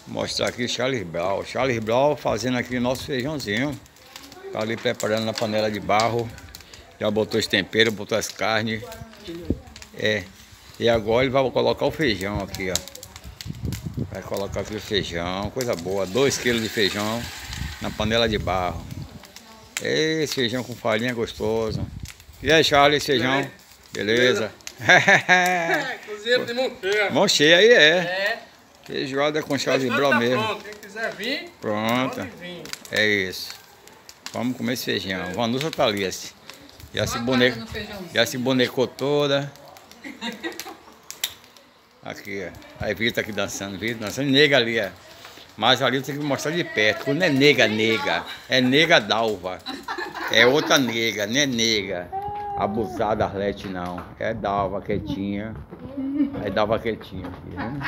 Mostrar aqui o Charles Brown. Charles Brown fazendo aqui o nosso feijãozinho. Tá ali preparando na panela de barro. Já botou os temperos, botou as carnes. E agora ele vai colocar o feijão aqui, ó. Vai colocar aqui o feijão, coisa boa. 2 kg de feijão na panela de barro. Esse feijão com farinha gostoso. E aí, Charles, feijão? Beleza? Cozinheiro de mão cheia. Mão cheia aí Feijoada com Charles Brown tá mesmo. Pronto. Quem quiser vir, Pronto. pode vir. É isso. Vamos comer esse feijão. Vanusa tá ali. Já se bonecou toda. Aqui, ó. Aí Vitor aqui dançando. Nega ali, ó. Mas ali eu tenho que mostrar de perto. Não é nega. É nega Dalva. É outra nega, não é nega abusada, Arlete, não. É Dalva quietinha. É Dalva quietinha aqui, né?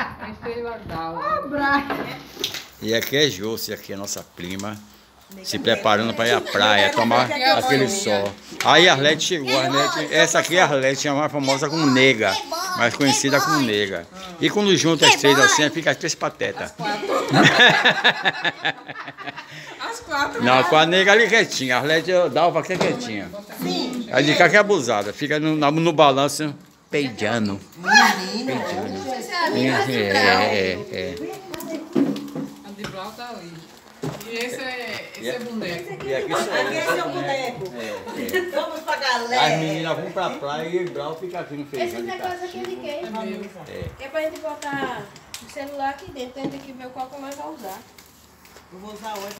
E aqui é Júcia, aqui é nossa prima. Se preparando para ir à praia, tomar aquele sol. Aí a Arlete chegou, essa aqui é a Arlete, é a mais famosa como nega, mais conhecida como nega. E quando junta as três assim, fica as 3 patetas. As 4. Não, com a nega ali quietinha, a Arlete Dalva aqui é quietinha. A de cá que é abusada, fica no balanço peidando. A de Blau tá ali. E esse é boneco. E aqui Esse é o boneco. Vamos pra galera. As meninas vão pra praia e o Brau fica aqui no feijão. Esse negócio aqui de queijo. É pra gente botar o celular aqui dentro, a gente tem que ver qual que nós vamos usar. Eu vou usar hoje.